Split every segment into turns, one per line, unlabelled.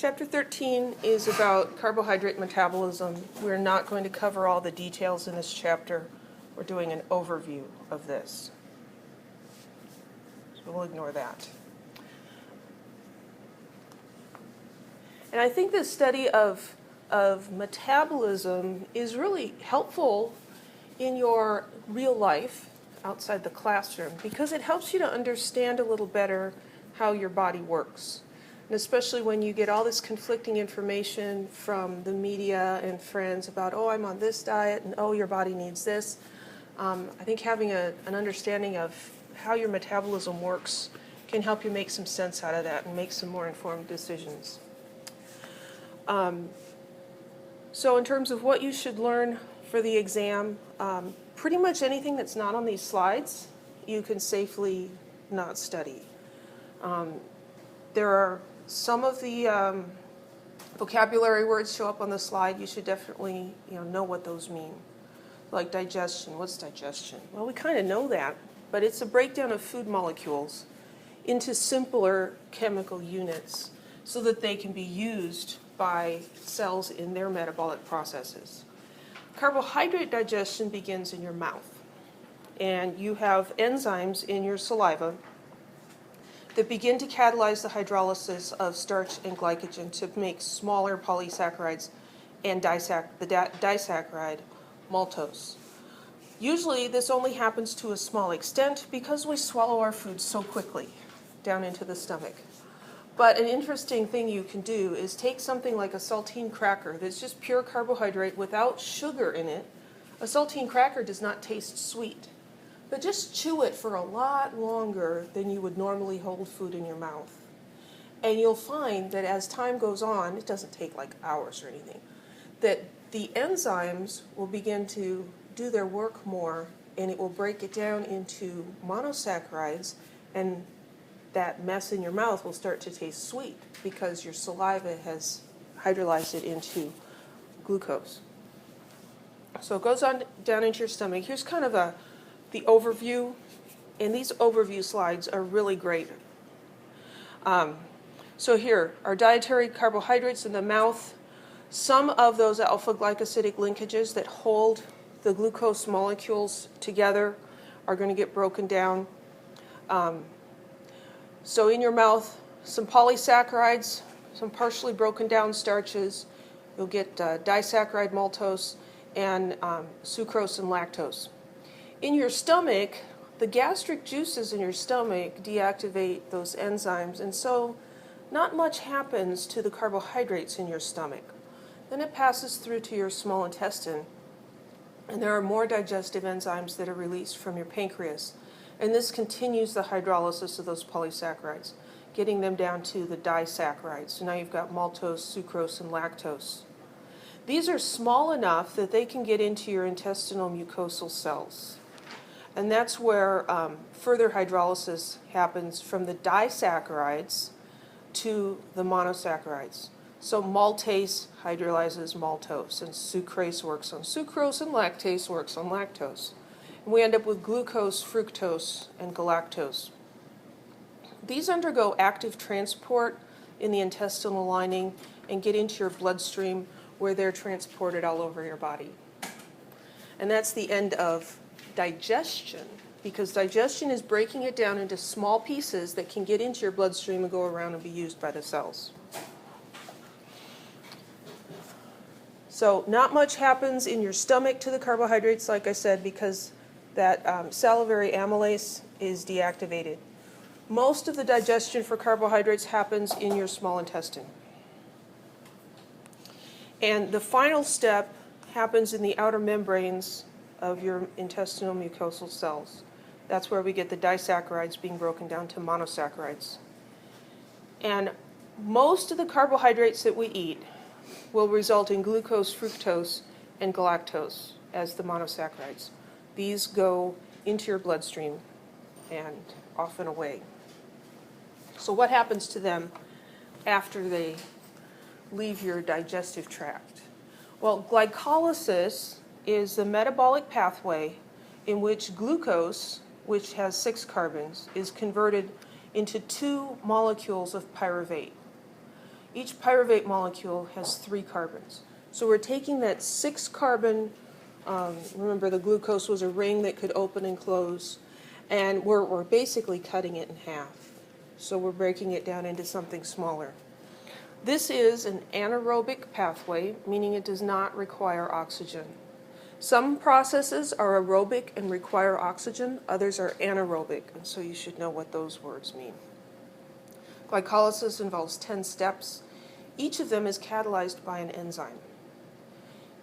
Chapter 13 is about carbohydrate metabolism. We're not going to cover all the details in this chapter. We're doing an overview of this. So we'll ignore that. And I think this study of metabolism is really helpful in your real life outside the classroom because it helps you to understand a little better how your body works. And especially when you get all this conflicting information from the media and friends about, oh, I'm on this diet, and oh, your body needs this. I think having an understanding of how your metabolism works can help you make some sense out of that and make some more informed decisions. So in terms of what you should learn for the exam, pretty much anything that's not on these slides, you can safely not study. There are some of the vocabulary words show up on the slide. You should definitely know what those mean. Like digestion. What's digestion? Well, we kind of know that, but it's a breakdown of food molecules into simpler chemical units so that they can be used by cells in their metabolic processes. Carbohydrate digestion begins in your mouth, and you have enzymes in your saliva that begin to catalyze the hydrolysis of starch and glycogen to make smaller polysaccharides and the disaccharide maltose. Usually this only happens to a small extent because we swallow our food so quickly down into the stomach. But an interesting thing you can do is take something like a saltine cracker that's just pure carbohydrate without sugar in it. A saltine cracker does not taste sweet. But just chew it for a lot longer than you would normally hold food in your mouth. And you'll find that as time goes on, it doesn't take like hours or anything, that the enzymes will begin to do their work more, and it will break it down into monosaccharides, and that mess in your mouth will start to taste sweet because your saliva has hydrolyzed it into glucose. So it goes on down into your stomach. Here's kind of the overview, and these overview slides are really great. So here are dietary carbohydrates in the mouth. Some of those alpha-glycosidic linkages that hold the glucose molecules together are going to get broken down. So in your mouth, some polysaccharides, some partially broken down starches. You'll get disaccharide maltose and sucrose and lactose. In your stomach, the gastric juices in your stomach deactivate those enzymes, and so not much happens to the carbohydrates in your stomach. Then it passes through to your small intestine, and there are more digestive enzymes that are released from your pancreas, and this continues the hydrolysis of those polysaccharides, getting them down to the disaccharides. So now you've got maltose, sucrose, and lactose. These are small enough that they can get into your intestinal mucosal cells. And that's where further hydrolysis happens from the disaccharides to the monosaccharides. So maltase hydrolyzes maltose, and sucrase works on sucrose, and lactase works on lactose. And we end up with glucose, fructose, and galactose. These undergo active transport in the intestinal lining and get into your bloodstream where they're transported all over your body. And that's the end of digestion, because digestion is breaking it down into small pieces that can get into your bloodstream and go around and be used by the cells. So not much happens in your stomach to the carbohydrates, like I said, because that salivary amylase is deactivated. Most of the digestion for carbohydrates happens in your small intestine. And the final step happens in the outer membranes of your intestinal mucosal cells. That's where we get the disaccharides being broken down to monosaccharides. And most of the carbohydrates that we eat will result in glucose, fructose, and galactose as the monosaccharides. These go into your bloodstream and off and away. So what happens to them after they leave your digestive tract? Well, glycolysis is the metabolic pathway in which glucose, which has 6 carbons, is converted into 2 molecules of pyruvate. Each pyruvate molecule has 3 carbons. So we're taking that 6 carbon, remember the glucose was a ring that could open and close, and we're basically cutting it in half. So we're breaking it down into something smaller. This is an anaerobic pathway, meaning it does not require oxygen. Some processes are aerobic and require oxygen, others are anaerobic, and so you should know what those words mean. Glycolysis involves 10 steps. Each of them is catalyzed by an enzyme.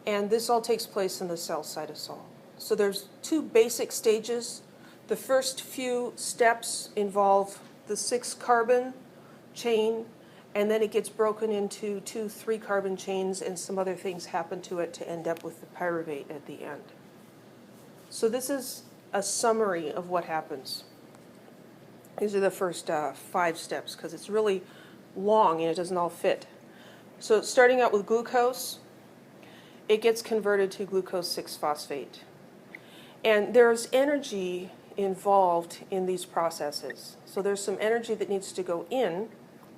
And this all takes place in the cell cytosol. So there's 2 basic stages. The first few steps involve the 6 carbon chain, and then it gets broken into 2 3-carbon chains, and some other things happen to it to end up with the pyruvate at the end. So this is a summary of what happens. These are the first 5 steps, because it's really long and it doesn't all fit. So starting out with glucose, it gets converted to glucose 6-phosphate. And there's energy involved in these processes. So there's some energy that needs to go in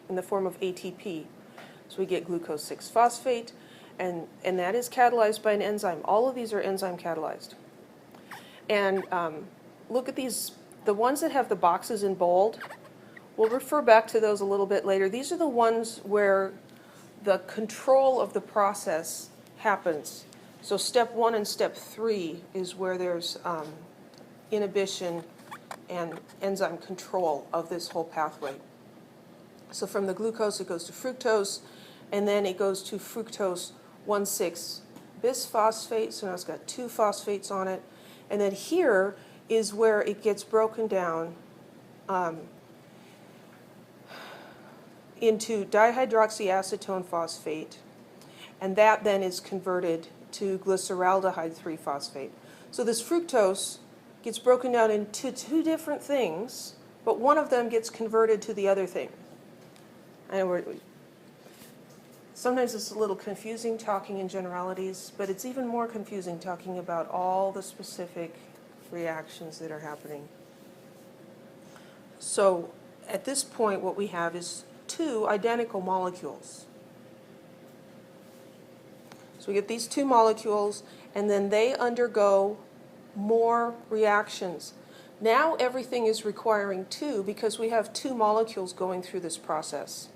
the form of ATP. So we get glucose 6-phosphate, and that is catalyzed by an enzyme. All of these are enzyme catalyzed. And look at these, the ones that have the boxes in bold, we'll refer back to those a little bit later. These are the ones where the control of the process happens. So step 1 and step 3 is where there's inhibition and enzyme control of this whole pathway. So from the glucose it goes to fructose, and then it goes to fructose 1,6-bisphosphate, so now it's got 2 phosphates on it. And then here is where it gets broken down into dihydroxyacetone phosphate, and that then is converted to glyceraldehyde 3-phosphate. So this fructose gets broken down into 2 different things, but one of them gets converted to the other thing. And sometimes it's a little confusing talking in generalities, but it's even more confusing talking about all the specific reactions that are happening. So at this point what we have is 2 identical molecules. So we get these 2 molecules, and then they undergo more reactions. Now everything is requiring 2 because we have 2 molecules going through this process.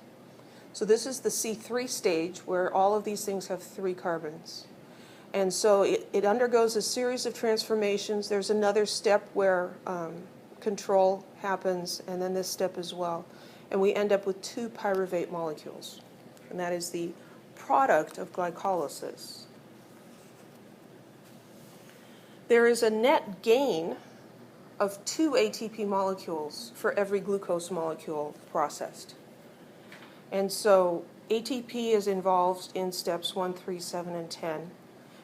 So this is the C3 stage where all of these things have 3 carbons. And so it undergoes a series of transformations. There's another step where control happens, and then this step as well. And we end up with 2 pyruvate molecules. And that is the product of glycolysis. There is a net gain of 2 ATP molecules for every glucose molecule processed. And so ATP is involved in steps 1, 3, 7, and 10. And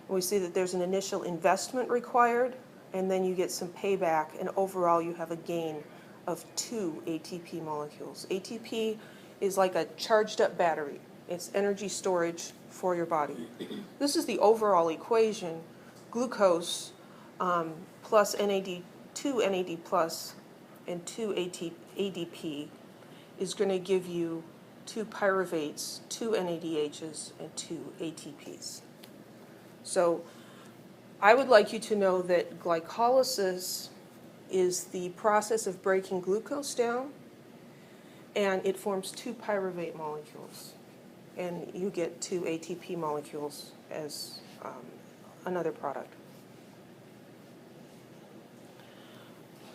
we see that there's an initial investment required, and then you get some payback, and overall you have a gain of 2 ATP molecules. ATP is like a charged up battery. It's energy storage for your body. This is the overall equation. Glucose plus NAD, 2 NAD plus and 2 ADP is going to give you 2 pyruvates, 2 NADHs, and 2 ATPs. So I would like you to know that glycolysis is the process of breaking glucose down, and it forms 2 pyruvate molecules. And you get 2 ATP molecules as another product.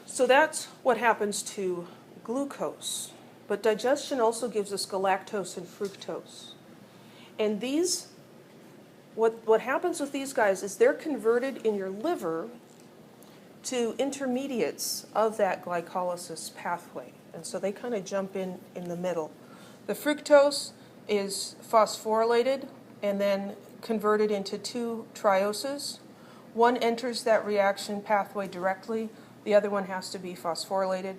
So that's what happens to glucose. But digestion also gives us galactose and fructose. And these, what happens with these guys is they're converted in your liver to intermediates of that glycolysis pathway. And so they kind of jump in the middle. The fructose is phosphorylated and then converted into 2 trioses. One enters that reaction pathway directly. The other one has to be phosphorylated.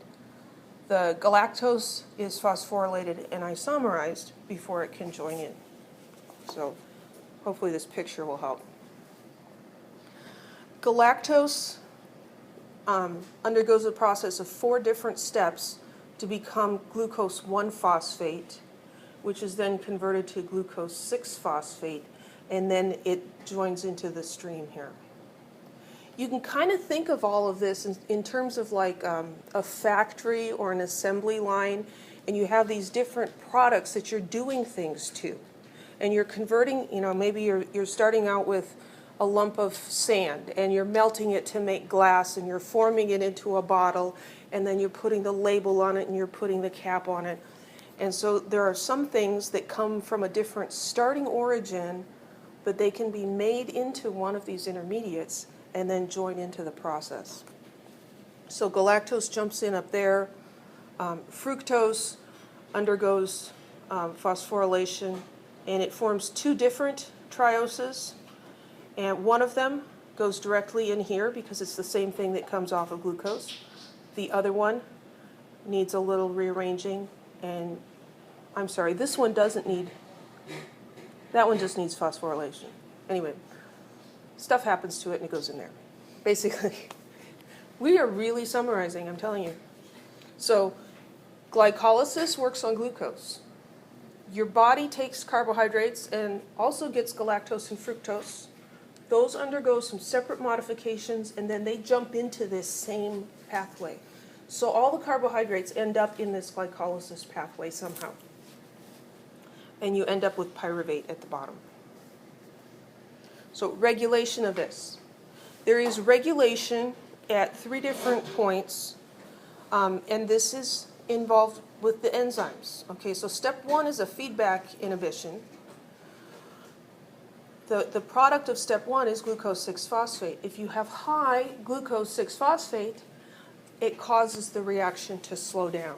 The galactose is phosphorylated and isomerized before it can join in. So hopefully this picture will help. Galactose undergoes a process of 4 different steps to become glucose 1-phosphate, which is then converted to glucose 6-phosphate, and then it joins into the stream here. You can kind of think of all of this in terms of like a factory or an assembly line, and you have these different products that you're doing things to. And you're converting, maybe you're starting out with a lump of sand, and you're melting it to make glass, and you're forming it into a bottle, and then you're putting the label on it, and you're putting the cap on it. And so there are some things that come from a different starting origin, but they can be made into one of these intermediates and then join into the process. So galactose jumps in up there. Fructose undergoes phosphorylation, and it forms two different trioses. And one of them goes directly in here because it's the same thing that comes off of glucose. The other one needs a little rearranging, and I'm sorry, this one doesn't need, that one just needs phosphorylation. Anyway, stuff happens to it and it goes in there. Basically, we are really summarizing, I'm telling you. So glycolysis works on glucose. Your body takes carbohydrates and also gets galactose and fructose. Those undergo some separate modifications, and then they jump into this same pathway. So all the carbohydrates end up in this glycolysis pathway somehow. And you end up with pyruvate at the bottom. So regulation of this. There is regulation at 3 different points, and this is involved with the enzymes. Okay, so step 1 is a feedback inhibition. The product of step 1 is glucose 6-phosphate. If you have high glucose 6-phosphate, it causes the reaction to slow down.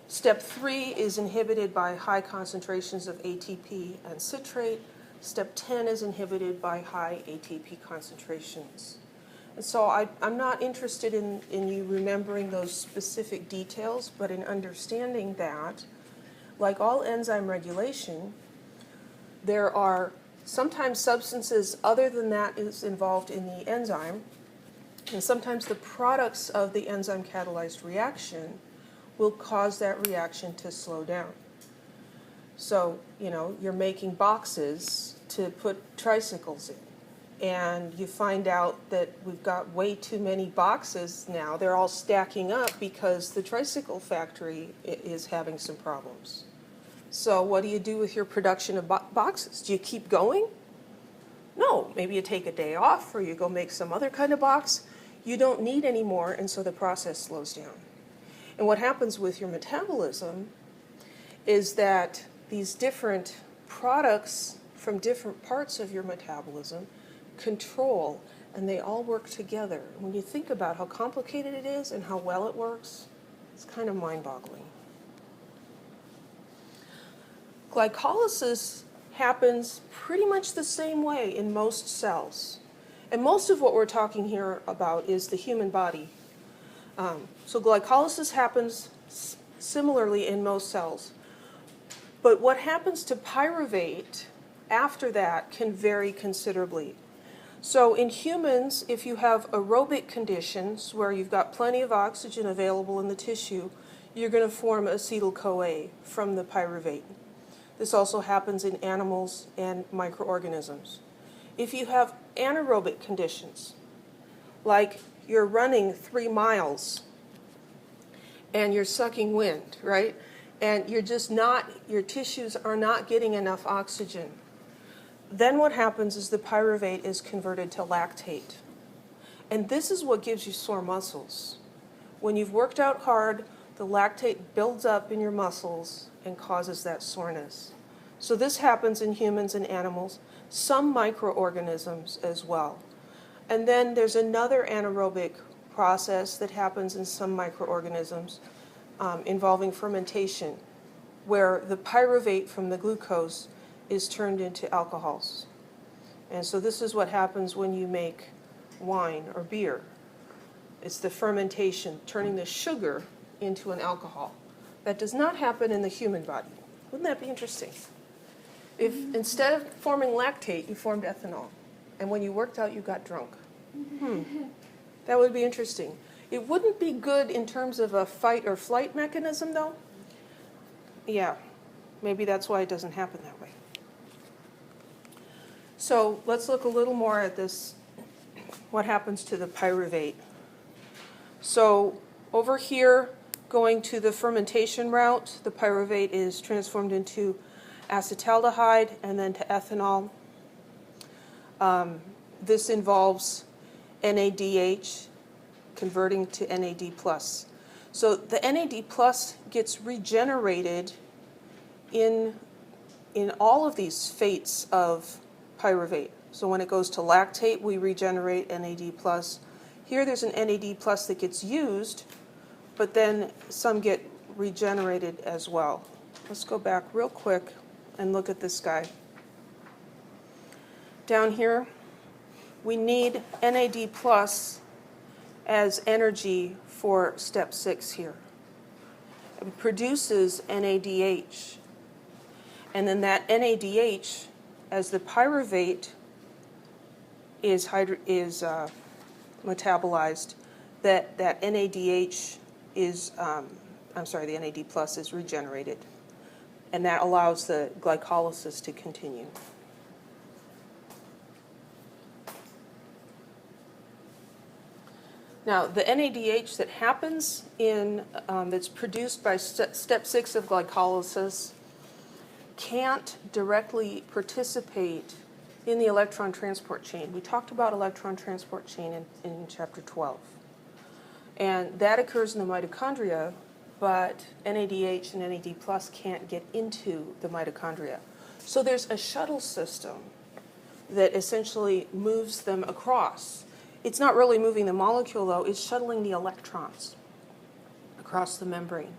Step 3 is inhibited by high concentrations of ATP and citrate. Step 10 is inhibited by high ATP concentrations. And so I'm not interested in you remembering those specific details, but in understanding that, like all enzyme regulation, there are sometimes substances other than that is involved in the enzyme, and sometimes the products of the enzyme catalyzed reaction will cause that reaction to slow down. So, you're making boxes to put tricycles in, and you find out that we've got way too many boxes now. They're all stacking up because the tricycle factory is having some problems. So what do you do with your production of boxes? Do you keep going? No, maybe you take a day off or you go make some other kind of box. You don't need any more, and so the process slows down. And what happens with your metabolism is that these different products from different parts of your metabolism control, and they all work together. When you think about how complicated it is and how well it works, it's kind of mind-boggling. Glycolysis happens pretty much the same way in most cells. And most of what we're talking here about is the human body. So glycolysis happens similarly in most cells. But what happens to pyruvate after that can vary considerably. So in humans, if you have aerobic conditions where you've got plenty of oxygen available in the tissue, you're going to form acetyl-CoA from the pyruvate. This also happens in animals and microorganisms. If you have anaerobic conditions, like you're running 3 miles and you're sucking wind, right? And you're just not, your tissues are not getting enough oxygen. Then what happens is the pyruvate is converted to lactate. And this is what gives you sore muscles. When you've worked out hard, the lactate builds up in your muscles and causes that soreness. So this happens in humans and animals, some microorganisms as well. And then there's another anaerobic process that happens in some microorganisms involving fermentation, where the pyruvate from the glucose is turned into alcohols. And so this is what happens when you make wine or beer. It's the fermentation, turning the sugar into an alcohol. That does not happen in the human body. Wouldn't that be interesting? If instead of forming lactate, you formed ethanol, and when you worked out, you got drunk. That would be interesting. It wouldn't be good in terms of a fight or flight mechanism, though. Yeah, Maybe that's why it doesn't happen that way. So let's look a little more at this, what happens to the pyruvate. So over here, going to the fermentation route, the pyruvate is transformed into acetaldehyde and then to ethanol. This involves NADH converting to NAD+. So the NAD+ gets regenerated in all of these fates of pyruvate. So when it goes to lactate, we regenerate NAD+. Here there's an NAD+ that gets used, but then some get regenerated as well. Let's go back real quick and look at this guy. Down here, we need NAD+ as energy for step 6 here. It produces NADH. And then that NADH, as the pyruvate is metabolized, that NADH is, the NAD+ is regenerated. And that allows the glycolysis to continue. Now, the NADH that happens that's produced by step 6 of glycolysis can't directly participate in the electron transport chain. We talked about electron transport chain in chapter 12. And that occurs in the mitochondria, but NADH and NAD+ can't get into the mitochondria. So there's a shuttle system that essentially moves them across. It's not really moving the molecule, though. It's shuttling the electrons across the membrane.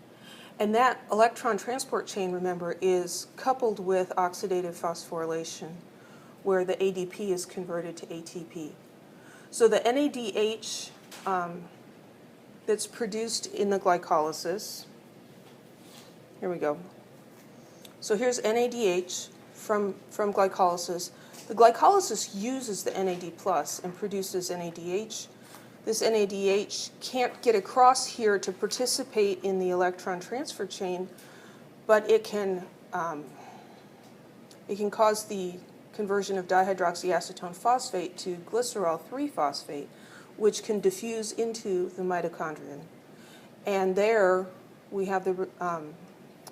And that electron transport chain, remember, is coupled with oxidative phosphorylation, where the ADP is converted to ATP. So the NADH that's produced in the glycolysis, here we go. So here's NADH from glycolysis. The glycolysis uses the NAD+ and produces NADH. This NADH can't get across here to participate in the electron transfer chain, but it can cause the conversion of dihydroxyacetone phosphate to glycerol 3-phosphate, which can diffuse into the mitochondrion. And there we have the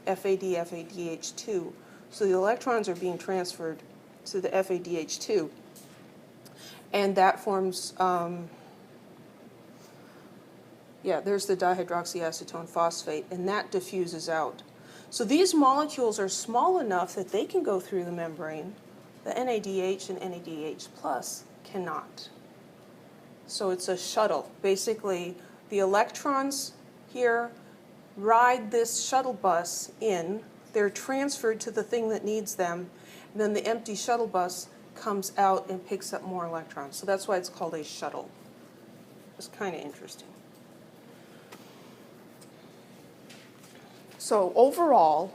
FADH2. So the electrons are being transferred to the FADH2, and that forms, there's the dihydroxyacetone phosphate, and that diffuses out. So these molecules are small enough that they can go through the membrane. The NADH and NADH+ cannot. So it's a shuttle. Basically, the electrons here ride this shuttle bus in. They're transferred to the thing that needs them. And then the empty shuttle bus comes out and picks up more electrons. So that's why it's called a shuttle. It's kind of interesting. So overall,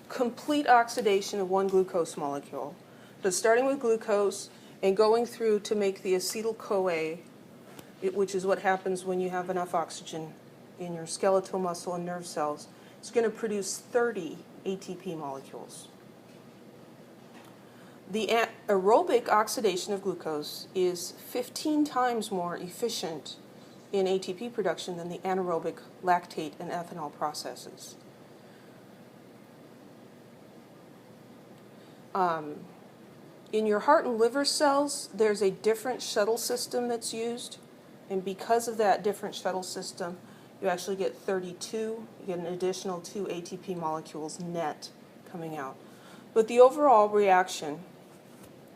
complete oxidation of one glucose molecule, starting with glucose and going through to make the acetyl-CoA, which is what happens when you have enough oxygen in your skeletal muscle and nerve cells. It's going to produce 30 ATP molecules. The aerobic oxidation of glucose is 15 times more efficient in ATP production than the anaerobic lactate and ethanol processes. In your heart and liver cells, there's a different shuttle system that's used, and because of that different shuttle system, you actually get 32, you get an additional 2 ATP molecules net coming out. But the overall reaction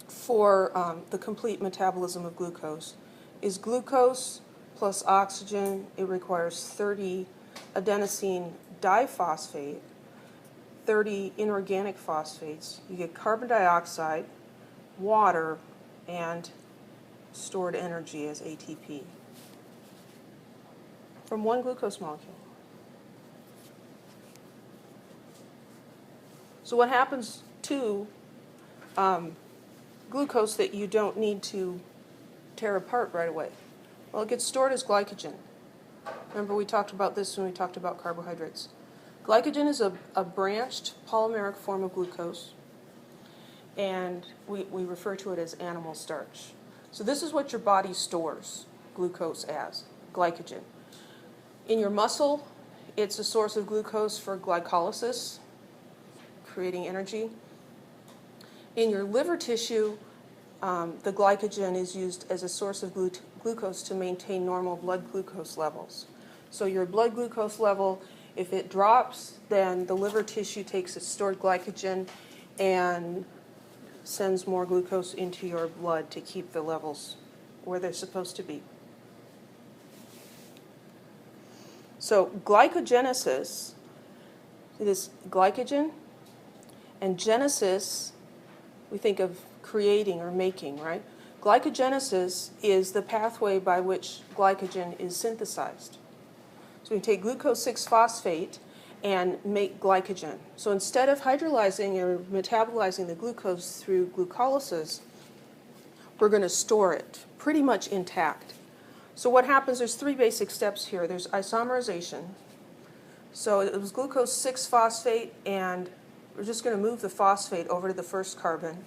for the complete metabolism of glucose is glucose plus oxygen. It requires 30 adenosine diphosphate, 30 inorganic phosphates. You get carbon dioxide, water, and stored energy as ATP from one glucose molecule. So what happens to glucose that you don't need to tear apart right away? Well, it gets stored as glycogen. Remember we talked about this when we talked about carbohydrates. Glycogen is a branched polymeric form of glucose, and we refer to it as animal starch. So this is what your body stores glucose as, glycogen. In your muscle, it's a source of glucose for glycolysis, creating energy. In your liver tissue, the glycogen is used as a source of glucose to maintain normal blood glucose levels. So your blood glucose level, if it drops, then the liver tissue takes its stored glycogen and sends more glucose into your blood to keep the levels where they're supposed to be. So glycogenesis, this glycogen, and genesis, we think of creating or making, right? Glycogenesis is the pathway by which glycogen is synthesized. So we take glucose 6-phosphate and make glycogen. So instead of hydrolyzing or metabolizing the glucose through glucolysis, we're going to store it pretty much intact. So what happens, there's 3 basic steps here. There's isomerization. So it was glucose 6-phosphate, and we're just going to move the phosphate over to the first carbon.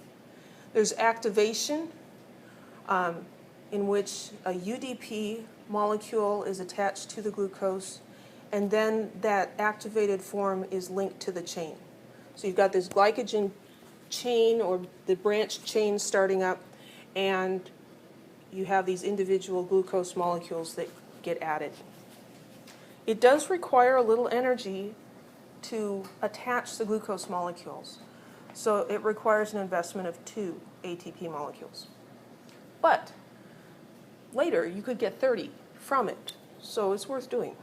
There's activation, in which a UDP molecule is attached to the glucose, and then that activated form is linked to the chain. So you've got this glycogen chain, or the branched chain starting up, and you have these individual glucose molecules that get added. It does require a little energy to attach the glucose molecules. So it requires an investment of 2 ATP molecules. But later you could get 30 from it, so it's worth doing.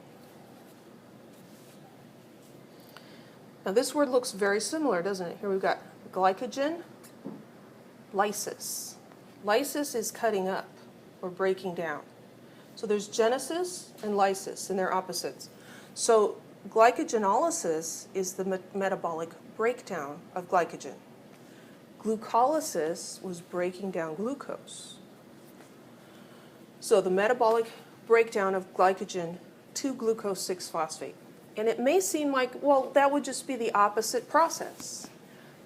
Now this word looks very similar, doesn't it? Here we've got glycogen, lysis. Lysis is cutting up or breaking down. So there's genesis and lysis, and they're opposites. So glycogenolysis is the metabolic breakdown of glycogen. Glucolysis was breaking down glucose. So the metabolic breakdown of glycogen to glucose 6-phosphate. And it may seem like, well, that would just be the opposite process.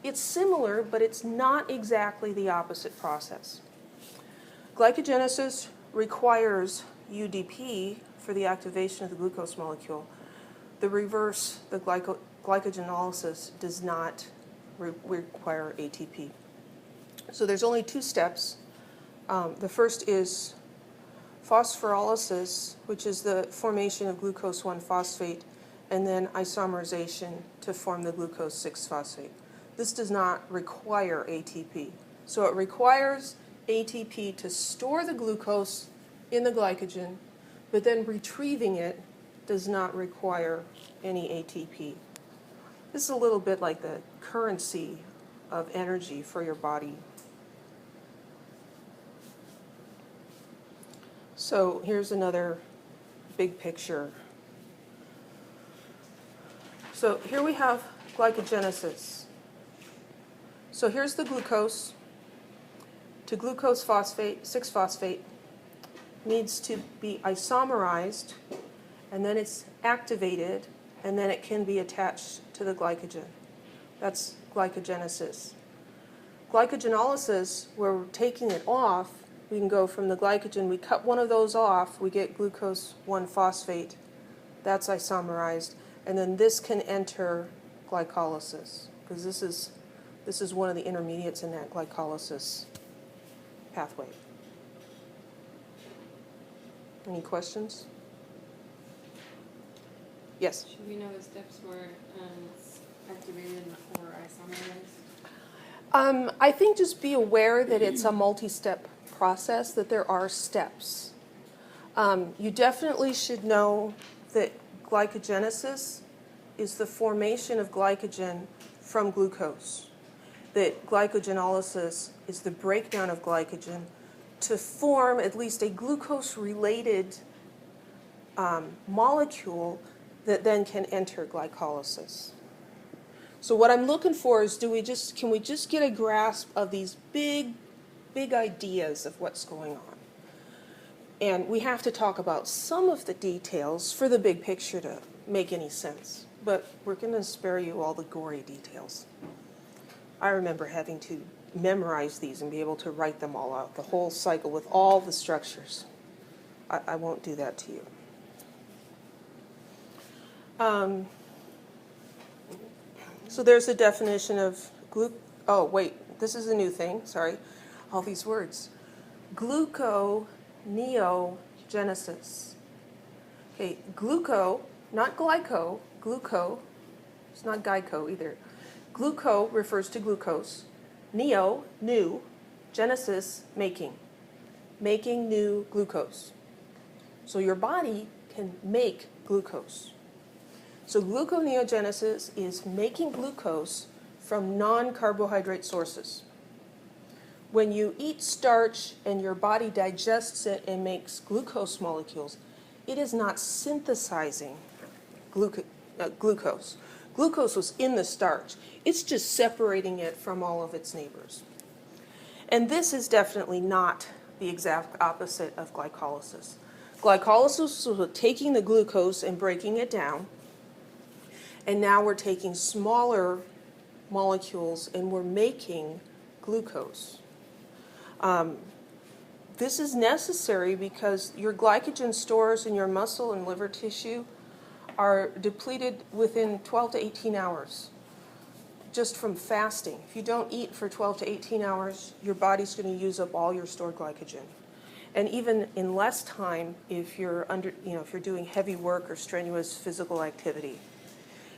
It's similar, but it's not exactly the opposite process. Glycogenesis requires UDP for the activation of the glucose molecule. The reverse, the glycogenolysis, does not require ATP. So there's only 2 steps. The first is phosphorylasis, which is the formation of glucose 1-phosphate, and then isomerization to form the glucose 6-phosphate. This does not require ATP. So it requires ATP to store the glucose in the glycogen, but then retrieving it does not require any ATP. This is a little bit like the currency of energy for your body. So here's another big picture. So here we have glycogenesis. So here's the glucose to glucose 6-phosphate needs to be isomerized, and then it's activated, and then it can be attached to the glycogen. That's glycogenesis. Glycogenolysis, where we're taking it off, we can go from the glycogen, we cut one of those off, we get glucose 1-phosphate. That's isomerized. And then this can enter glycolysis, because this is one of the intermediates in that glycolysis pathway. Any questions? Yes?
Should we know the steps where it's activated or isomerized?
I think just be aware that it's a multi-step process, that there are steps. You definitely should know that glycogenesis is the formation of glycogen from glucose. That glycogenolysis is the breakdown of glycogen to form at least a glucose-related molecule that then can enter glycolysis. So what I'm looking for is, can we just get a grasp of these big ideas of what's going on? And we have to talk about some of the details for the big picture to make any sense. but we're going to spare you all the gory details. I remember having to memorize these and be able to write them all out, the whole cycle with all the structures. I won't do that to you. So there's a definition of oh, wait, this is a new thing, sorry. All these words. Gluconeogenesis. Okay, gluco, not glyco, gluco, it's not glyco either. Gluco refers to glucose. Neo, new. Genesis, making. Making new glucose. So your body can make glucose. So gluconeogenesis is making glucose from non-carbohydrate sources. When you eat starch and your body digests it and makes glucose molecules, it is not synthesizing glucose. Glucose was in the starch. It's just separating it from all of its neighbors. And this is definitely not the exact opposite of glycolysis. Glycolysis was taking the glucose and breaking it down, and now we're taking smaller molecules and we're making glucose. This is necessary because your glycogen stores in your muscle and liver tissue are depleted within 12 to 18 hours just from fasting. If you don't eat for 12 to 18 hours, your body's going to use up all your stored glycogen. And even in less time if you're if you're doing heavy work or strenuous physical activity.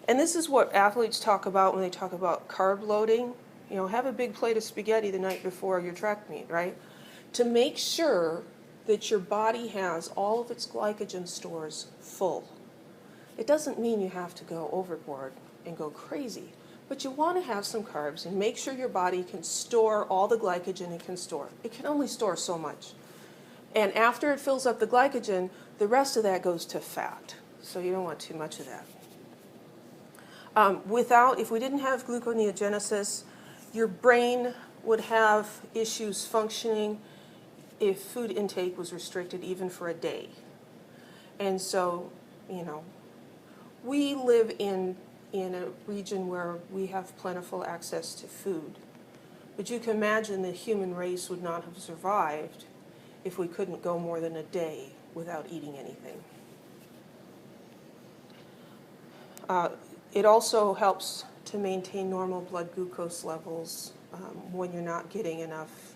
And this is what athletes talk about when they talk about carb loading. Have a big plate of spaghetti the night before your track meet, right? To make sure that your body has all of its glycogen stores full. It doesn't mean you have to go overboard and go crazy, but you want to have some carbs and make sure your body can store all the glycogen it can store. It can only store so much. And after it fills up the glycogen, the rest of that goes to fat. So you don't want too much of that. If we didn't have gluconeogenesis, your brain would have issues functioning if food intake was restricted even for a day. And so, we live in a region where we have plentiful access to food. But you can imagine the human race would not have survived if we couldn't go more than a day without eating anything. It also helps to maintain normal blood glucose levels when you're not getting enough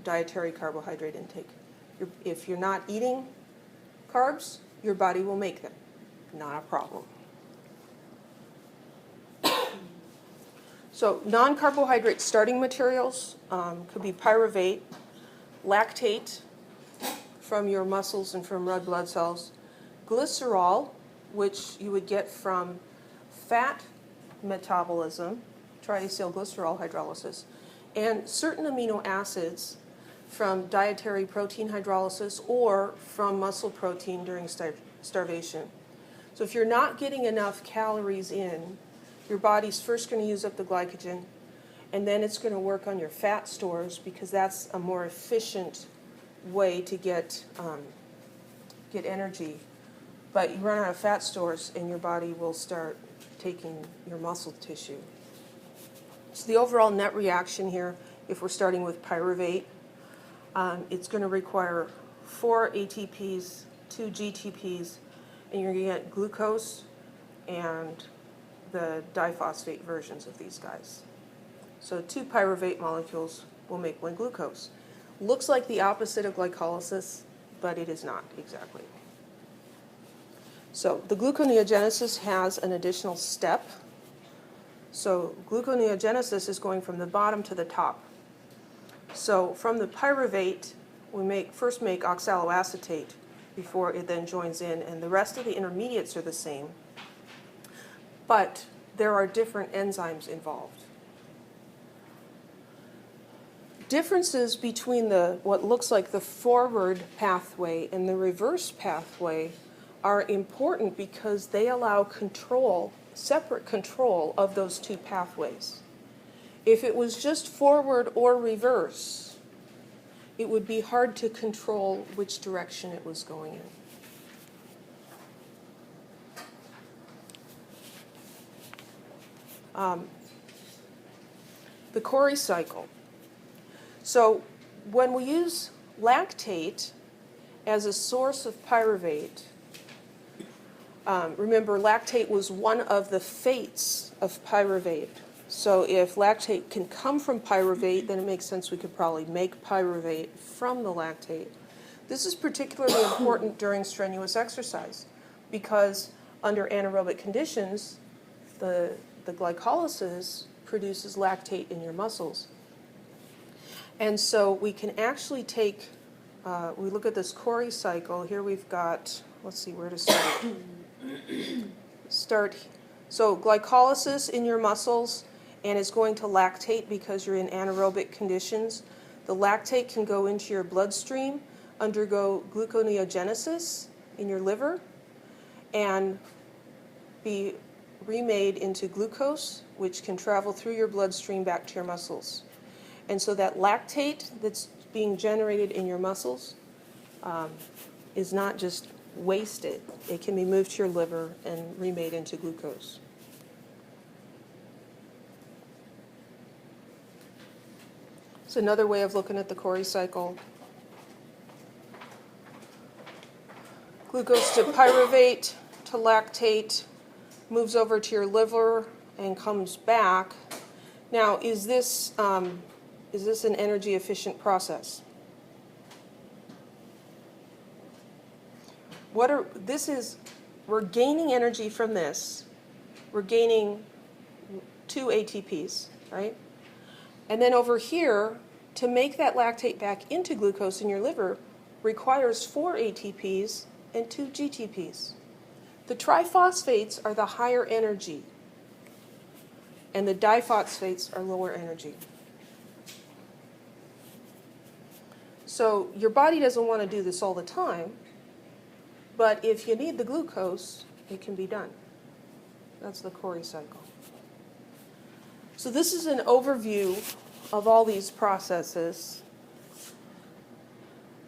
dietary carbohydrate intake. If you're not eating carbs, your body will make them. Not a problem. So non-carbohydrate starting materials could be pyruvate, lactate from your muscles and from red blood cells, glycerol, which you would get from fat metabolism, triacylglycerol hydrolysis, and certain amino acids from dietary protein hydrolysis or from muscle protein during starvation. So if you're not getting enough calories in, your body's first going to use up the glycogen, and then it's going to work on your fat stores because that's a more efficient way to get energy. But you run out of fat stores, and your body will start taking your muscle tissue. So the overall net reaction here, if we're starting with pyruvate, it's going to require 4 ATPs, 2 GTPs, and you're going to get glucose and the diphosphate versions of these guys. So 2 pyruvate molecules will make 1 glucose. Looks like the opposite of glycolysis, but it is not exactly. So the gluconeogenesis has an additional step. So gluconeogenesis is going from the bottom to the top. So from the pyruvate, we first make oxaloacetate before it then joins in, and the rest of the intermediates are the same. But there are different enzymes involved. Differences between what looks like the forward pathway and the reverse pathway are important because they allow separate control of those 2 pathways. If it was just forward or reverse, it would be hard to control which direction it was going in. The Cori cycle. So when we use lactate as a source of pyruvate, remember lactate was one of the fates of pyruvate. So if lactate can come from pyruvate, then it makes sense we could probably make pyruvate from the lactate. This is particularly important during strenuous exercise because under anaerobic conditions, the glycolysis produces lactate in your muscles. And so we can actually take, we look at this Cori cycle. Here we've got, let's see where to start. So glycolysis in your muscles, and it's going to lactate because you're in anaerobic conditions. The lactate can go into your bloodstream, undergo gluconeogenesis in your liver, and be remade into glucose, which can travel through your bloodstream back to your muscles. And so that lactate that's being generated in your muscles is not just wasted. It can be moved to your liver and remade into glucose. It's another way of looking at the Cori cycle. Glucose to pyruvate to lactate, moves over to your liver and comes back. Now, is this an energy efficient process? We're gaining energy from this. We're gaining 2 ATPs, right? And then over here, to make that lactate back into glucose in your liver requires 4 ATPs and 2 GTPs. The triphosphates are the higher energy, and the diphosphates are lower energy. So your body doesn't want to do this all the time, but if you need the glucose, it can be done. That's the Cori cycle. So this is an overview of all these processes.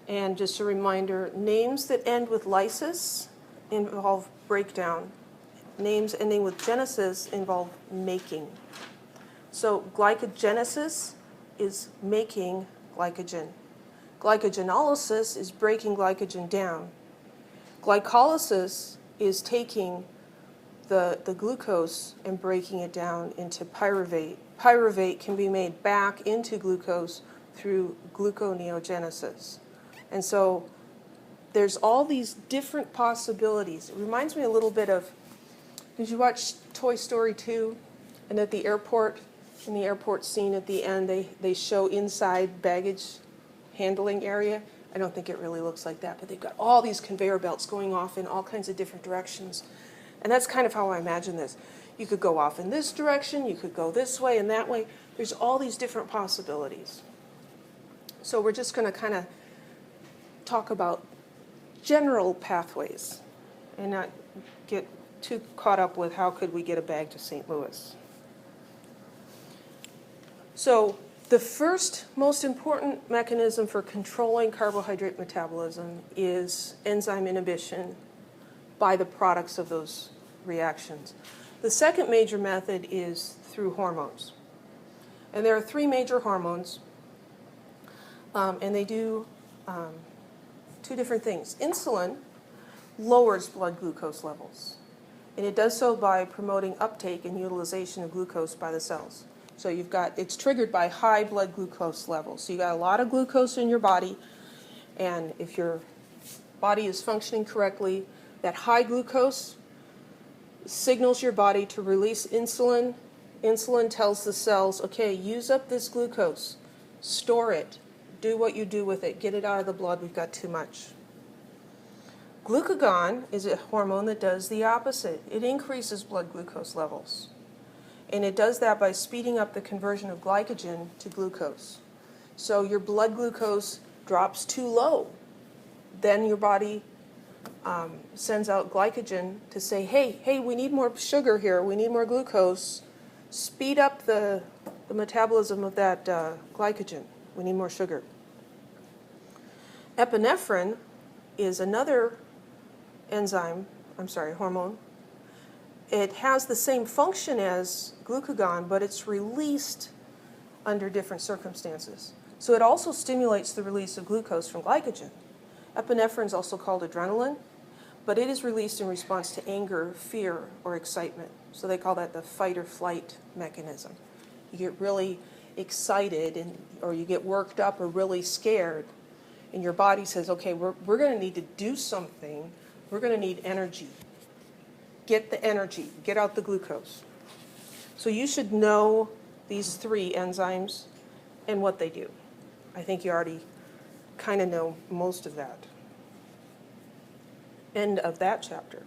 And just a reminder, names that end with lysis involve breakdown. Names ending with genesis involve making. So glycogenesis is making glycogen. Glycogenolysis is breaking glycogen down. Glycolysis is taking the glucose and breaking it down into pyruvate. Pyruvate can be made back into glucose through gluconeogenesis. And so there's all these different possibilities. It reminds me a little bit of, did you watch Toy Story 2? And at the airport, in the airport scene at the end, they show inside baggage handling area. I don't think it really looks like that, but they've got all these conveyor belts going off in all kinds of different directions. And that's kind of how I imagine this. You could go off in this direction, you could go this way and that way. There's all these different possibilities. So we're just going to kind of talk about general pathways and not get too caught up with how could we get a bag to St. Louis. So the first most important mechanism for controlling carbohydrate metabolism is enzyme inhibition by the products of those reactions. The second major method is through hormones. And there are 3 major hormones, and they do 2 different things. Insulin lowers blood glucose levels, and it does so by promoting uptake and utilization of glucose by the cells. So it's triggered by high blood glucose levels. So you got a lot of glucose in your body, and if your body is functioning correctly, that high glucose signals your body to release insulin. Insulin tells the cells, okay, use up this glucose, store it, do what you do with it, get it out of the blood, we've got too much. Glucagon is a hormone that does the opposite. It increases blood glucose levels. And it does that by speeding up the conversion of glycogen to glucose. So your blood glucose drops too low. Then your body sends out glycogen to say, hey, we need more sugar here, we need more glucose. Speed up the metabolism of that glycogen. We need more sugar. Epinephrine is another hormone. it has the same function as glucagon, but it's released under different circumstances. So it also stimulates the release of glucose from glycogen. Epinephrine is also called adrenaline, but it is released in response to anger, fear, or excitement. So they call that the fight or flight mechanism. You get really excited or you get worked up or really scared, and your body says, okay, we're going to need to do something. We're going to need energy. Get the energy. Get out the glucose. So you should know these 3 enzymes and what they do. I think you already kind of know most of that. End of that chapter.